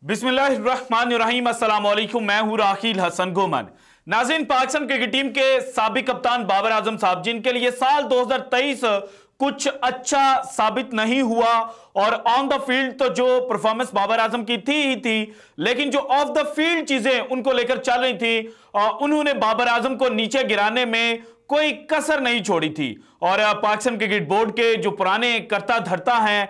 बिस्मिल्लाहिर्रहमानिर्रहीम, अस्सलाम वालेकुम। मैं हूं राखील हसन गोमन। नाज़रीन, पाकिस्तान क्रिकेट टीम के साबिक कप्तान बाबर आजम साहब, जिनके लिए साल 2023 कुछ अच्छा साबित नहीं हुआ और ऑन द फील्ड तो जो परफॉर्मेंस बाबर आजम की थी ही थी, लेकिन जो ऑफ द फील्ड चीजें उनको लेकर चल रही थी, उन्होंने बाबर आजम को नीचे गिराने में कोई कसर नहीं छोड़ी थी। और पाकिस्तान क्रिकेट बोर्ड के जो पुराने करता धरता हैं,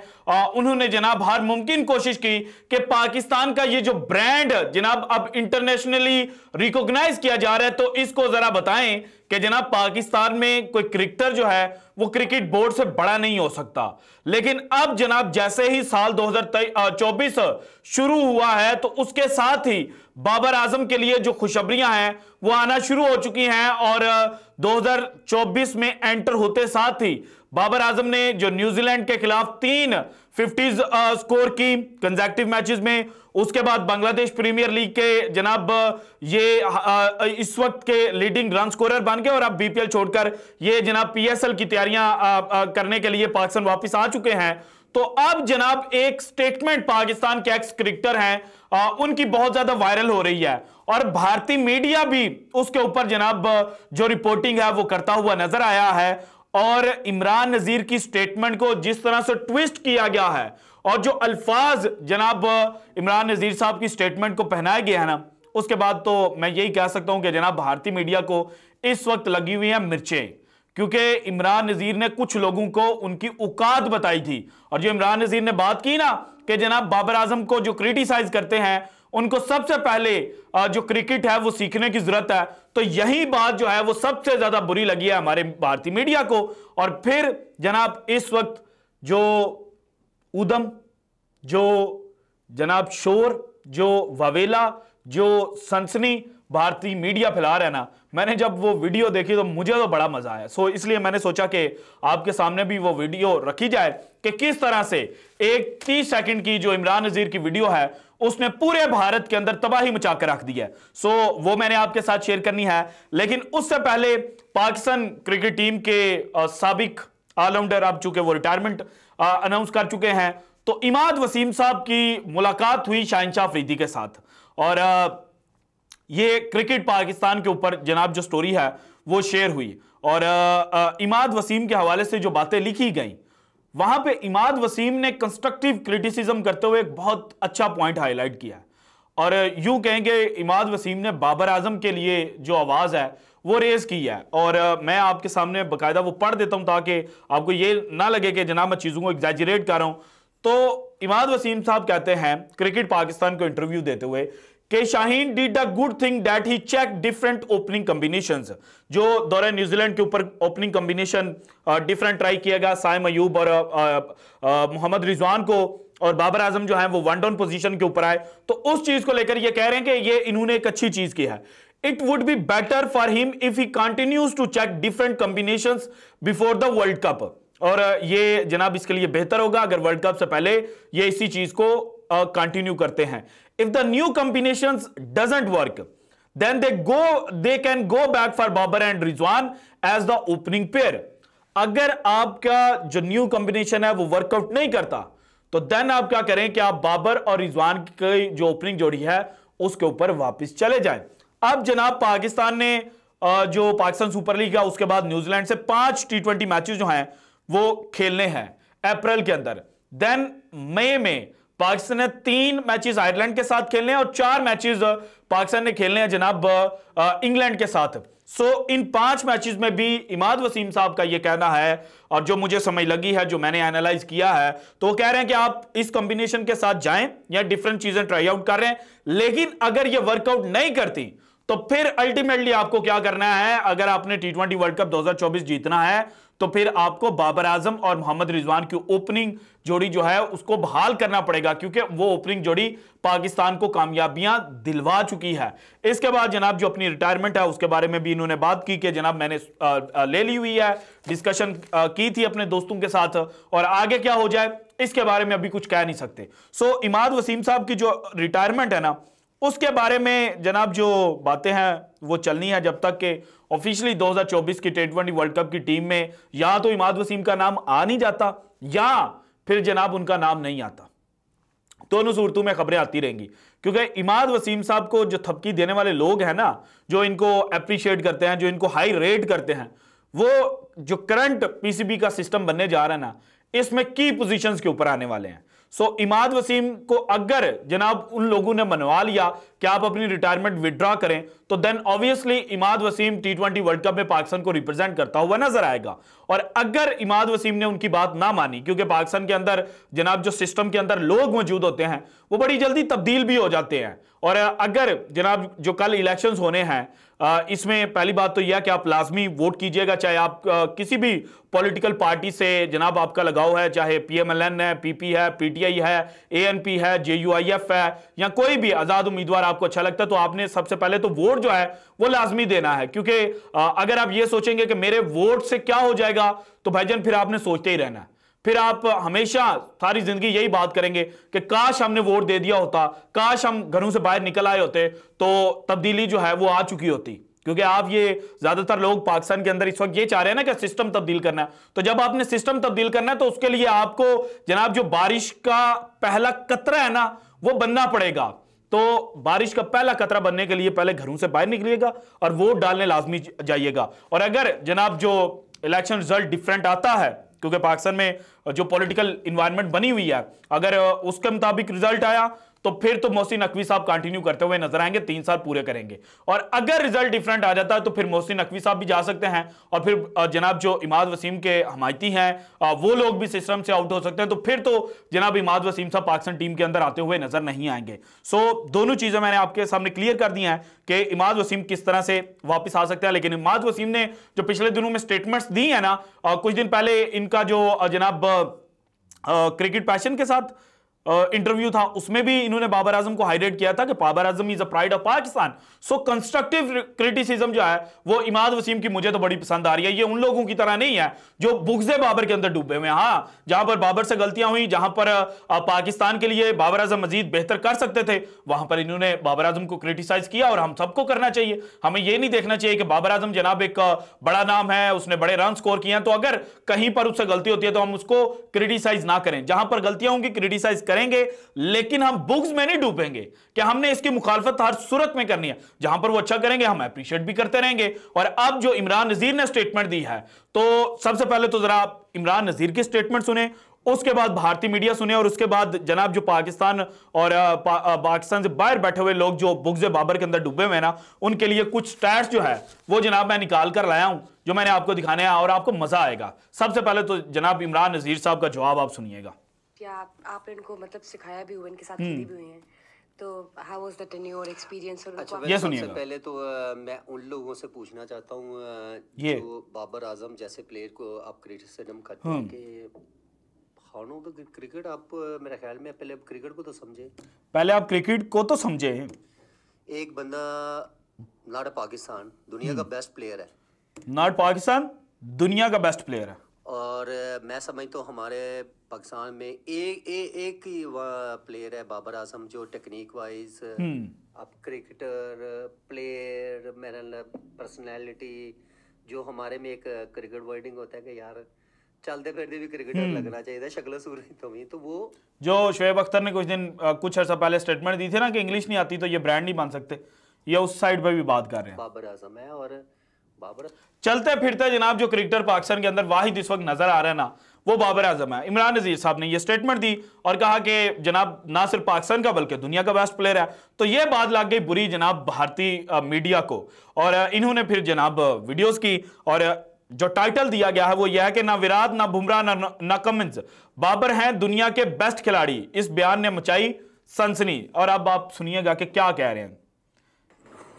उन्होंने जनाब हर मुमकिन कोशिश की कि पाकिस्तान का ये जो ब्रांड जनाब अब इंटरनेशनली रिकॉग्नाइज किया जा रहा है, तो इसको जरा बताएं कि जनाब पाकिस्तान में कोई क्रिकेटर जो है वो क्रिकेट बोर्ड से बड़ा नहीं हो सकता। लेकिन अब जनाब जैसे ही साल 2024 शुरू हुआ है, तो उसके साथ ही बाबर आजम के लिए जो खुशखबरियां हैं वो आना शुरू हो चुकी हैं। और 2024 में एंटर होते साथ ही बाबर आजम ने जो न्यूजीलैंड के खिलाफ 3 50s स्कोर की कंसेक्टिव मैचेस में, उसके बाद बांग्लादेश प्रीमियर लीग के जनाब ये इस वक्त के लीडिंग रन स्कोरर बन गए और अब बीपीएल छोड़कर ये जनाब पीएसएल की तैयारियां करने के लिए पाकिस्तान वापस आ चुके हैं। तो अब जनाब एक स्टेटमेंट पाकिस्तान के एक्स क्रिकेटर हैं, उनकी बहुत ज्यादा वायरल हो रही है और भारतीय मीडिया भी उसके ऊपर जनाब जो रिपोर्टिंग है वो करता हुआ नजर आया है। और इमरान नजीर की स्टेटमेंट को जिस तरह से ट्विस्ट किया गया है और जो अल्फाज जनाब इमरान नजीर साहब की स्टेटमेंट को पहनाया गया है ना, उसके बाद तो मैं यही कह सकता हूं कि जनाब भारतीय मीडिया को इस वक्त लगी हुई है मिर्चें, क्योंकि इमरान नजीर ने कुछ लोगों को उनकी औकात बताई थी। और जो इमरान नजीर ने बात की ना कि जनाब बाबर आजम को जो क्रिटिसाइज करते हैं उनको सबसे पहले जो क्रिकेट है वो सीखने की जरूरत है, तो यही बात जो है वो सबसे ज्यादा बुरी लगी है हमारे भारतीय मीडिया को। और फिर जनाब इस वक्त जो उदम, जो जनाब शोर, जो ववेला, जो सनसनी भारतीय मीडिया फैला रहा है ना, मैंने जब वो वीडियो देखी तो मुझे तो बड़ा मजा आया। सो इसलिए मैंने सोचा कि आपके सामने भी वो वीडियो रखी जाए कि किस तरह से एक 30 सेकंड की जो इमरान नजीर की वीडियो है उसने पूरे भारत के अंदर तबाही मचा कर रख दी है। सो वो मैंने आपके साथ शेयर करनी है। लेकिन उससे पहले पाकिस्तान क्रिकेट टीम के साबिक ऑलराउंडर, अब चूंकि वो रिटायरमेंट अनाउंस कर चुके हैं, तो इमाद वसीम साहब की मुलाकात हुई शाहिनशाह अफरीदी के साथ। और ये क्रिकेट पाकिस्तान के ऊपर जनाब जो स्टोरी है वो शेयर हुई और इमाद वसीम के हवाले से जो बातें लिखी गई, वहां पे इमाद वसीम ने कंस्ट्रक्टिव क्रिटिसिज्म करते हुए एक बहुत अच्छा पॉइंट हाईलाइट किया है। और यूं कहेंगे इमाद वसीम ने बाबर आजम के लिए जो आवाज है वो रेज की है। और मैं आपके सामने बाकायदा वो पढ़ देता हूं ताकि आपको ये ना लगे कि जनाब मैं चीजों को एग्जैजरेट कर रहा हूं। तो इमाद वसीम साहब कहते हैं क्रिकेट पाकिस्तान को इंटरव्यू देते हुए कि Shaheen did a good thing that he check different opening combinations. जो दौरे न्यूजीलैंड के ऊपर ओपनिंग कॉम्बिनेशन डिफरेंट ट्राई किया गया, साइम अयूब और मोहम्मद रिजवान को, और बाबर आजम जो है वो वन डाउन पोजीशन के ऊपर आए, तो उस चीज को लेकर ये कह रहे हैं कि ये इन्होंने एक अच्छी चीज की है। It would be better for him if he continues to check different combinations before the world cup. और ये जनाब इसके लिए बेहतर होगा अगर वर्ल्ड कप से पहले ये इसी चीज को कंटिन्यू करते हैं। If the new combinations doesn't work, then they can go back for Babar and Rizwan as the opening pair. अगर आपका जो न्यू कॉम्बिनेशन है वो वर्कआउट नहीं करता, तो देन आप क्या करें कि आप बाबर और रिजवान की जो ओपनिंग जोड़ी है उसके ऊपर वापस चले जाएं। अब जनाब पाकिस्तान ने जो पाकिस्तान सुपर लीग है उसके बाद न्यूजीलैंड से 5 T20 मैचेस जो हैं वो खेलने हैं अप्रैल के अंदर। देन मई में पाकिस्तान ने 3 मैचेस आयरलैंड के साथ खेलने हैं और 4 मैचेस पाकिस्तान ने खेलने हैं जनाब इंग्लैंड के साथ। सो इन 5 मैचेस में भी इमाद वसीम साहब का यह कहना है, और जो मुझे समझ लगी है, जो मैंने एनालाइज किया है, तो वो कह रहे हैं कि आप इस कॉम्बिनेशन के साथ जाएं या डिफरेंट चीजें ट्राई आउट कर रहे हैं, लेकिन अगर ये वर्कआउट नहीं करती तो फिर अल्टीमेटली आपको क्या करना है। अगर आपने T20 वर्ल्ड कप 2024 जीतना है तो फिर आपको बाबर आजम और मोहम्मद रिजवान की ओपनिंग जोड़ी जो है उसको बहाल करना पड़ेगा, क्योंकि वो ओपनिंग जोड़ी पाकिस्तान को कामयाबियां दिलवा चुकी है। इसके बाद जनाब जो अपनी रिटायरमेंट है उसके बारे में भी इन्होंने बात की कि जनाब मैंने ले ली हुई है, डिस्कशन की थी अपने दोस्तों के साथ, और आगे क्या हो जाए इसके बारे में अभी कुछ कह नहीं सकते। सो इमाद वसीम साहब की जो रिटायरमेंट है ना उसके बारे में जनाब जो बातें हैं वो चलनी है जब तक कि ऑफिशियली 2024 की T20 वर्ल्ड कप की टीम में या तो इमाद वसीम का नाम आ नहीं जाता या फिर जनाब उनका नाम नहीं आता। दोनों सूरतों में खबरें आती रहेंगी, क्योंकि इमाद वसीम साहब को जो थपकी देने वाले लोग हैं ना, जो इनको अप्रिशिएट करते हैं, जो इनको हाई रेट करते हैं, वो जो करंट पीसीबी का सिस्टम बनने जा रहा है ना, इसमें की पोजीशंस के ऊपर आने वाले हैं। सो इमाद वसीम को अगर जनाब उन लोगों ने मनवा लिया कि आप अपनी रिटायरमेंट विड्रॉ करें, तो then obviously Imad Wasim T20 world cup में पाकिस्तान को रिप्रेजेंट करता हुआ नजर आएगा। और अगर इमाद वसीम ने उनकी बात ना मानी, क्योंकि पाकिस्तान के अंदर जनाब जो सिस्टम के अंदर लोग मौजूद होते हैं वो बड़ी जल्दी तब्दील भी हो जाते हैं, और अगर जनाब जो कल इलेक्शंस होने हैं इसमें पहली बात तो यह कि आप लाजमी वोट कीजिएगा, चाहे आप किसी भी पॉलिटिकल पार्टी से जनाब आपका लगाव है, चाहे PMLN है, PP है, PTI है, ANP है, JUIF है, या कोई भी आजाद उम्मीदवार आपको अच्छा लगता है, तो आपने सबसे पहले तो वोट जो है वो लाजमी देना है। क्योंकि अगर आप ये सोचेंगे कि मेरे वोट से क्या हो जाएगा, तो भाईजान फिर आपने सोचते ही रहना है, फिर आप हमेशा सारी जिंदगी यही बात करेंगे कि काश हमने वोट दे दिया होता, काश हम घरों से बाहर निकल आए होते तो तब्दीली जो है वो आ चुकी होती। क्योंकि आप ये ज्यादातर लोग पाकिस्तान के अंदर इस वक्त ये चाह रहे हैं ना कि सिस्टम तब्दील करना है, तो जब आपने सिस्टम तब्दील करना है तो उसके लिए आपको जनाब जो बारिश का पहला कतरा है ना वो बनना पड़ेगा। तो बारिश का पहला कतरा बनने के लिए पहले घरों से बाहर निकलिएगा और वोट डालने लाजमी जाइएगा। और अगर जनाब जो इलेक्शन रिजल्ट डिफरेंट आता है, क्योंकि पाकिस्तान में जो पॉलिटिकल इन्वायरमेंट बनी हुई है, अगर उसके मुताबिक रिजल्ट आया तो फिर तो मोहसिन नकवी साहब कंटिन्यू करते हुए नजर आएंगे, 3 साल पूरे करेंगे। और अगर रिजल्ट डिफरेंट आ जाता है तो फिर मोहसिन नकवी साहब भी जा सकते हैं, और फिर जनाब जो इमाद वसीम के हमायती हैं वो लोग भी सिस्टम से आउट हो सकते हैं, तो फिर तो जनाब इमाद वसीम साहब पाकिस्तान टीम के अंदर आते हुए नजर नहीं आएंगे। सो दोनों चीजें मैंने आपके सामने क्लियर कर दी हैं कि इमाद वसीम किस तरह से वापस आ सकते हैं। लेकिन इमाद वसीम ने जो पिछले दिनों में स्टेटमेंट्स दी है ना, कुछ दिन पहले इनका जो जनाब क्रिकेट पैशन के साथ इंटरव्यू था, उसमें भी इन्होंने बाबर आजम को हाईलाइट किया था कि Babar Azam is a pride of Pakistan. So constructive criticism जो है वो इमाद वसीम की मुझे तो बड़ी पसंद आ रही है। ये उन लोगों की तरह नहीं है जो बुग़्ज़े बाबर के अंदर डूबे हुए हैं। हाँ, जहां पर बाबर से गलतियां हुई, जहां पर पाकिस्तान के लिए बाबर आजम मजीद बेहतर कर सकते थे, वहां पर इन्होंने बाबर आजम को क्रिटिसाइज किया, और हम सबको करना चाहिए। हमें यह नहीं देखना चाहिए कि बाबर आजम जनाब एक बड़ा नाम है, उसने बड़े रन स्कोर किए हैं, तो अगर कहीं पर उससे गलती होती है तो हम उसको क्रिटिसाइज ना करें। जहां पर गलतियां होंगी क्रिटिसाइज करेंगे, लेकिन हम बुग्स में नहीं डूबेंगे कि हमने इसकी मुखालफत हर सूरत में करनी है। जहां पर वो अच्छा करेंगे हम अप्रिशिएट भी करते रहेंगे। और अब जो इमरान नजीर ने स्टेटमेंट दी है, तो सबसे पहले तो जरा इमरान नजीर की स्टेटमेंट सुने, उसके बाद भारतीय मीडिया सुने, और उसके बाद जनाब जो पाकिस्तान और पाकिस्तान से बाहर बैठे हुए लोग जो बुग़्ज़े बाबर के अंदर डूबे हुए हैं ना, उनके लिए कुछ स्टैट्स जो है वो जनाब मैं निकाल कर लाया हूं, जो मैंने आपको दिखाने हैं, और आपको मजा आएगा। सबसे पहले तो जनाब इमरान नजीर साहब का जवाब आप सुनिएगा। क्या आप इनको मतलब सिखाया भी हुआ, इनके साथ खेली भी हुई हैं, तो how was the tenure experience? अच्छा, ये सबसे पहले तो मैं उन लोगों से पूछना चाहता हूँ जो बाबर आजम जैसे प्लेयर को आप क्रिटिसिज्म करते हैं कि खानों का क्रिकेट, आप मेरे ख्याल में पहले क्रिकेट को तो समझे, पहले आप क्रिकेट को तो समझे। एक बंदा नॉट पाकिस्तान दुनिया का बेस्ट प्लेयर है, नॉट पाकिस्तान दुनिया का बेस्ट प्लेयर है, और मैं समझता हूँ हमारे पाकिस्तान में एक ही प्लेयर है बाबर आजम जो टेक्निक वाइज, अब क्रिकेटर प्लेयर मेरा पर्सनैलिटी, जो हमारे में एक क्रिकेट वर्डिंग होता है कि यार चलते फिरते भी क्रिकेटर लगना चाहिए, शक्ल सूरत तो भी, तो वो जो शोएब अख्तर ने कुछ दिन कुछ अर्सा पहले स्टेटमेंट दी थी ना कि इंग्लिश नहीं आती तो ये ब्रांड नहीं बन सकते, ये उस साइड पे भी बात कर रहे हैं। बाबर आजम है, और बाबर चलते फिरते जनाब जो क्रिकेटर पाकिस्तान के अंदर वाहिद इस वक्त नजर आ रहा है ना, वो बाबर आजम है। इमरान नजीर साहब ने ये स्टेटमेंट दी और कहा कि जनाब ना सिर्फ पाकिस्तान का बल्कि दुनिया का बेस्ट प्लेयर है। तो ये बात लग गई बुरी जनाब भारतीय मीडिया को, और इन्होंने फिर जनाब वीडियोस की, और जो टाइटल दिया गया है वो यह है कि ना विराट, ना बुमराह, ना कमिंस, बाबर हैं दुनिया के बेस्ट खिलाड़ी। इस बयान ने मचाई सनसनी, और अब आप सुनिएगा कि क्या कह रहे हैं।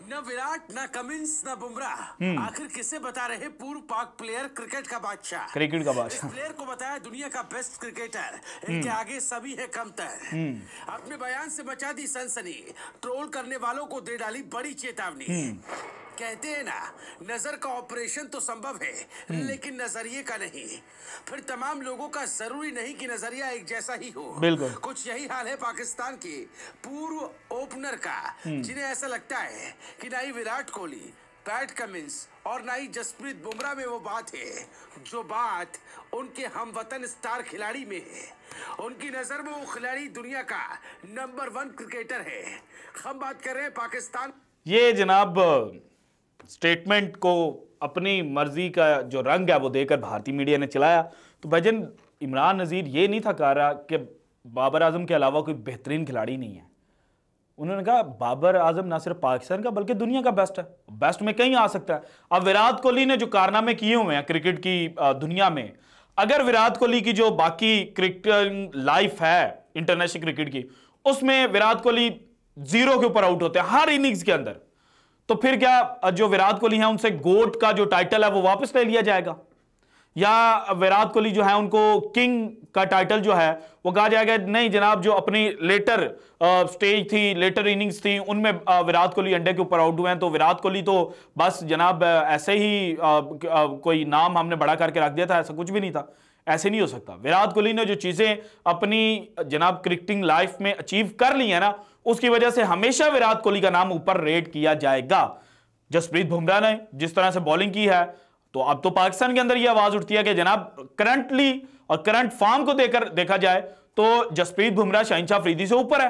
न विराट, न कमिंस, न बुमराह, आखिर किसे बता रहे पूर्व पाक प्लेयर, क्रिकेट का बादशाह। क्रिकेट का बादशाह इस प्लेयर को बताया दुनिया का बेस्ट क्रिकेटर, इनके आगे सभी है कमतर। अपने बयान से मचा दी सनसनी, ट्रोल करने वालों को दे डाली बड़ी चेतावनी। कहते हैं ना, नजर का ऑपरेशन तो संभव है लेकिन नजरिए का नहीं। फिर तमाम लोगों का जरूरी नहीं कि नजरिया एक जैसा ही हो। बिल्कुल कुछ यही हाल है पाकिस्तान के पूर्व ओपनर का, जिन्हें ऐसा लगता है कि ना ही विराट कोहली, पैट कमिंस और ना ही जसप्रीत बुमराह में वो बात है जो बात उनके हमवतन स्टार खिलाड़ी में है। उनकी नजर में वो खिलाड़ी दुनिया का नंबर 1 क्रिकेटर है। हम बात कर रहे हैं पाकिस्तान। ये जनाब स्टेटमेंट को अपनी मर्जी का जो रंग है वो देकर भारतीय मीडिया ने चलाया। तो भाईजान इमरान नज़ीर ये नहीं था कह रहा कि बाबर आजम के अलावा कोई बेहतरीन खिलाड़ी नहीं है। उन्होंने कहा बाबर आजम ना सिर्फ पाकिस्तान का बल्कि दुनिया का बेस्ट है, बेस्ट में कहीं आ सकता है। अब विराट कोहली ने जो कारनामे किए हुए हैं क्रिकेट की दुनिया में, अगर विराट कोहली की जो बाकी क्रिकेट लाइफ है इंटरनेशनल क्रिकेट की, उसमें विराट कोहली 0 के ऊपर आउट होते हैं हर इनिंग्स के अंदर, तो फिर क्या जो विराट कोहली है उनसे गोट का जो टाइटल है वो वापस ले लिया जाएगा, या विराट कोहली जो है उनको किंग का टाइटल जो है वो कहा जाएगा नहीं जनाब, जो अपनी लेटर स्टेज थी, लेटर इनिंग्स थी, उनमें विराट कोहली अंडे के ऊपर आउट हुए हैं, तो विराट कोहली तो बस जनाब ऐसे ही कोई नाम हमने बड़ा करके रख दिया था, ऐसा कुछ भी नहीं था। ऐसे नहीं हो सकता। विराट कोहली ने जो चीजें अपनी जनाब क्रिकेटिंग लाइफ में अचीव कर ली है ना, उसकी वजह से हमेशा विराट कोहली का नाम ऊपर रेट किया जाएगा। जसप्रीत बुमराह ने जिस तरह से बॉलिंग की है, तो अब तो पाकिस्तान के अंदर यह आवाज उठती है कि जनाब करंटली और करंट फॉर्म को देखा जाए तो जसप्रीत बुमराह शहनशाह अफरीदी से ऊपर है,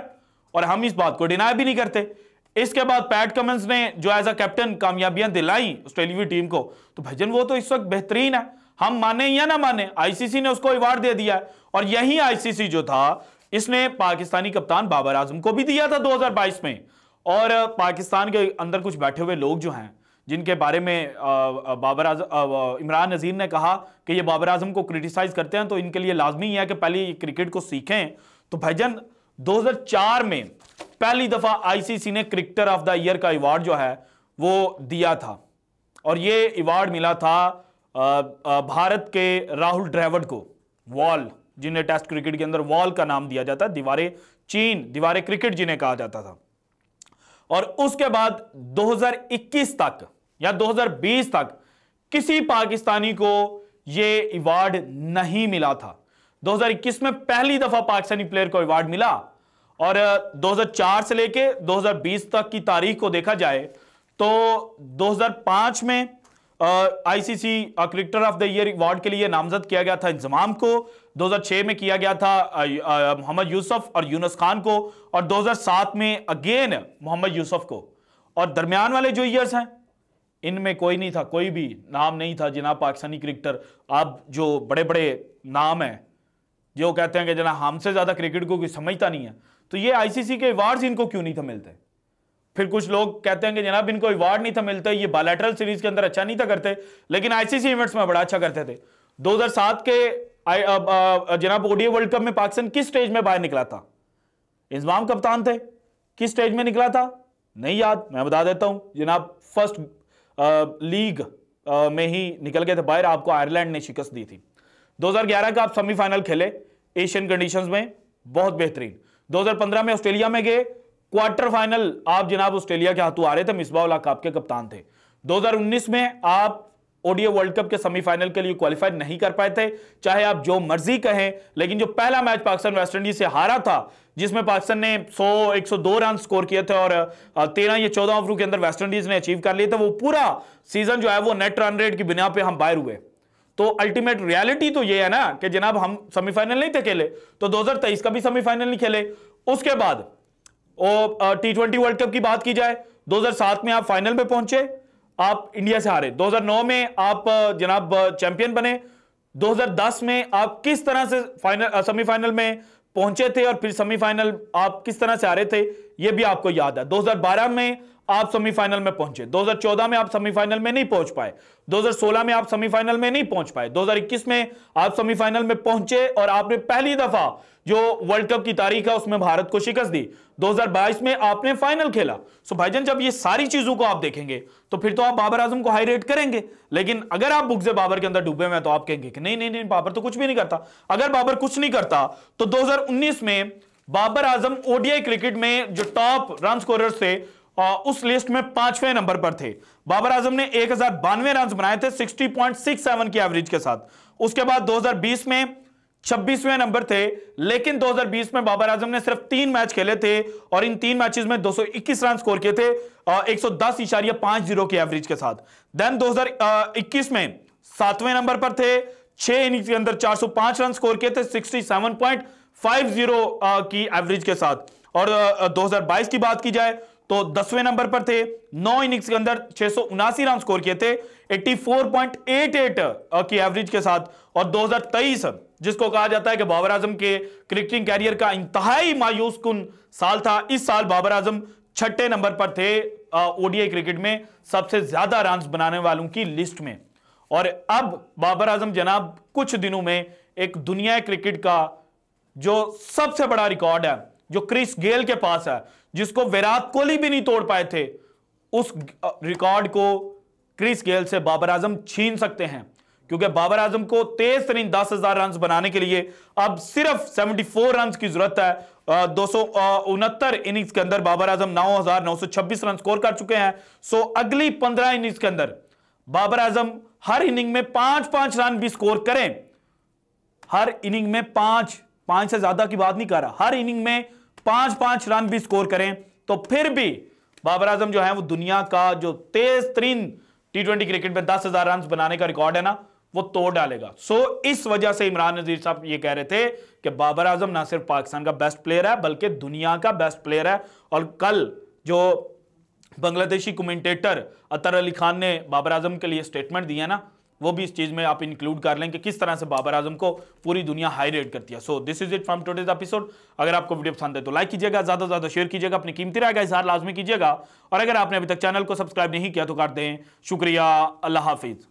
और हम इस बात को डिनाई भी नहीं करते। इसके बाद पैट कमिंस ने जो एज अ कैप्टन कामयाबियां दिलाई ऑस्ट्रेलियाई टीम को, तो भाईजान वो तो इस वक्त बेहतरीन है, हम माने या ना माने, आईसीसी ने उसको अवार्ड दे दिया है। और यही आईसीसी जो था इसने पाकिस्तानी कप्तान बाबर आजम को भी दिया था 2022 में। और पाकिस्तान के अंदर कुछ बैठे हुए लोग जो हैं जिनके बारे में इमरान नज़ीर ने कहा कि ये बाबर आजम को क्रिटिसाइज करते हैं, तो इनके लिए लाजमी है कि पहले ये क्रिकेट को सीखें। तो भाईजान 2004 में पहली दफा आईसीसी ने क्रिकेटर ऑफ द ईयर का अवार्ड जो है वो दिया था, और ये अवार्ड मिला था भारत के राहुल द्रविड़ को, वॉल, जिन्हें टेस्ट क्रिकेट के अंदर वॉल का नाम दिया जाता है, दीवारे चीन, दीवारे क्रिकेट जिन्हें कहा जाता था। और उसके बाद 2021 तक या 2020 तक किसी पाकिस्तानी को यह अवार्ड नहीं मिला था। 2021 में पहली दफा पाकिस्तानी प्लेयर को अवार्ड मिला, और 2004 से लेके 2020 तक की तारीख को देखा जाए तो 2005 में ICC cricketer of the year award के लिए नामजद किया गया था इंजमाम को, 2006 में किया गया था मोहम्मद यूसुफ और यूनुस खान को, और 2007 में अगेन मोहम्मद यूसुफ को। और दरमियान वाले जो ईयर्स हैं इनमें कोई नहीं था, कोई भी नाम नहीं था जनाब पाकिस्तानी क्रिकेटर। अब जो बड़े बड़े नाम हैं जो कहते हैं कि जनाब हमसे ज्यादा क्रिकेट को कोई समझता नहीं है, तो ये आईसीसी के अवार्ड्स इनको क्यों नहीं था मिलते? फिर कुछ लोग कहते हैं कि जनाब इनको अवार्ड नहीं था मिलता, ये बायलैटरल सीरीज के अंदर अच्छा नहीं था करते, लेकिन आईसीसी इवेंट्स में बड़ा अच्छा करते थे। 2007 के जनाब ओडीआई वर्ल्ड कप में पाकिस्तान किस स्टेज में बाहर निकला था? इंजमाम कप्तान थे, किस स्टेज में निकला था नहीं याद, मैं बता देता हूं जनाब, फर्स्ट लीग में ही निकल गए थे बाहर, आपको आयरलैंड ने शिकस्त दी थी। 2011 का आप सेमीफाइनल खेले एशियन कंडीशंस में, बहुत बेहतरीन। 2015 में ऑस्ट्रेलिया में गए, क्वार्टर फाइनल आप जनाब ऑस्ट्रेलिया के हाथों आ रहे थे, मिसबाह उल हक आपके कप्तान थे। 2019 में आप ओडीआई वर्ल्ड कप के सेमीफाइनल के लिए क्वालिफाई नहीं कर पाए थे, चाहे आप जो मर्जी कहें, लेकिन जो पहला मैच पाकिस्तान वेस्ट इंडीज से हारा था, जिसमें पाकिस्तान ने 102 रन स्कोर किए थे और 13 या 14 ओवरों के अंदर वेस्ट इंडीज ने अचीव कर लिए थे, वो पूरा सीजन जो है वो नेट रन रेट की बिना पे हम बाहर हुए। तो अल्टीमेट रियलिटी तो ये है ना कि जनाब हम सेमीफाइनल नहीं थे खेले, तो 2023 का भी सेमीफाइनल नहीं खेले। उसके बाद T20 वर्ल्ड कप की बात की जाए, 2007 में आप फाइनल में पहुंचे, आप इंडिया से हारे। 2009 में आप जनाब चैंपियन बने। 2010 में आप किस तरह से फाइनल सेमीफाइनल में पहुंचे थे और फिर सेमीफाइनल आप किस तरह से हारे थे यह भी आपको याद है। 2012 में आप सेमीफाइनल में पहुंचे, 2014 में आप सेमीफाइनल में नहीं पहुंच पाए, 2016 में आप सेमीफाइनल में नहीं पहुंच पाए, 2021 में आप सेमीफाइनल में पहुंचे और आपने पहली दफा जो वर्ल्ड कप की तारीख है उसमें भारत को शिकस्त दी। 2022 में आपने फाइनल खेला। सो भाईजान जब ये सारी चीजों को आप देखेंगे तो फिर तो आप बाबर आजम को हाई रेट करेंगे, लेकिन अगर आप बुग्ज़े बाबर के अंदर डूबे हुए हैं तो आप कहेंगे कि नहीं नहीं नहीं बाबर तो कुछ भी नहीं करता। अगर बाबर कुछ नहीं करता तो 2019 में बाबर आजम ओडीआई क्रिकेट में जो टॉप रन स्कोरर्स थे उस लिस्ट में 5वें नंबर पर थे। बाबर आजम ने 1092 रन बनाए थे 60.67 की एवरेज के साथ। उसके बाद 2020 में 26वें नंबर थे। लेकिन 2020 में बाबर आजम ने सिर्फ 3 मैच खेले थे और इन 3 मैचेस में 221 रन स्कोर किए थे 110.50 की एवरेज के साथ। देन 2021 में 7वें नंबर पर थे, 6 इनिंग्स के अंदर 405 रन स्कोर किए थे 67.50 की एवरेज के साथ। और 2022 की बात की जाए तो 10वें नंबर पर थे, 9 इनिंग्स के अंदर 679 रन स्कोर किए थे 84.88 की एवरेज के साथ। और 2023 जिसको कहा जाता है कि बाबर आजम के क्रिकेटिंग कैरियर का इंतहाई मायूस कुन साल था, इस साल बाबर आजम 6ठे नंबर पर थे ओडीआई क्रिकेट में सबसे ज्यादा रन बनाने वालों की लिस्ट में। और अब बाबर आजम जनाब कुछ दिनों में एक दुनिया क्रिकेट का जो सबसे बड़ा रिकॉर्ड है जो क्रिस गेल के पास है, जिसको विराट कोहली भी नहीं तोड़ पाए थे, उस रिकॉर्ड को क्रिस गेल से बाबर आजम छीन सकते हैं। क्योंकि बाबर आजम को तेज तरीन 10,000 रन बनाने के लिए अब सिर्फ 74 रन की जरूरत है। 269 इनिंग्स के अंदर बाबर आजम 9,926 रन स्कोर कर चुके हैं। सो अगली 15 इनिंग्स के अंदर बाबर आजम हर इनिंग में 5-5 रन भी स्कोर करें, हर इनिंग में 5 से ज्यादा की बात नहीं कर रहा, हर इनिंग में 5-5 रन भी स्कोर करें तो फिर भी बाबर आजम जो है वो दुनिया का जो तेज तरीन T20 क्रिकेट में 10,000 रन बनाने का रिकॉर्ड है ना, वो तोड़ डालेगा। सो इस वजह से इमरान नजीर साहब ये कह रहे थे कि बाबर आजम ना सिर्फ पाकिस्तान का बेस्ट प्लेयर है बल्कि दुनिया का बेस्ट प्लेयर है। और कल जो बांग्लादेशी कमेंटेटर अतर अली खान ने बाबर आजम के लिए स्टेटमेंट दिया ना, वो भी इस चीज में आप इंक्लूड कर लें कि किस तरह से बाबर आजम को पूरी दुनिया हाई रेट करती है। So this is it from today's episode. अगर आपको वीडियो पसंद है तो लाइक कीजिएगा, ज्यादा से ज्यादा शेयर कीजिएगा, अपनी कीमती राय का इजहार लाजमी कीजिएगा। और अगर आपने अभी तक चैनल को सब्सक्राइब नहीं किया तो कर दें। शुक्रिया, अल्लाह हाफिज।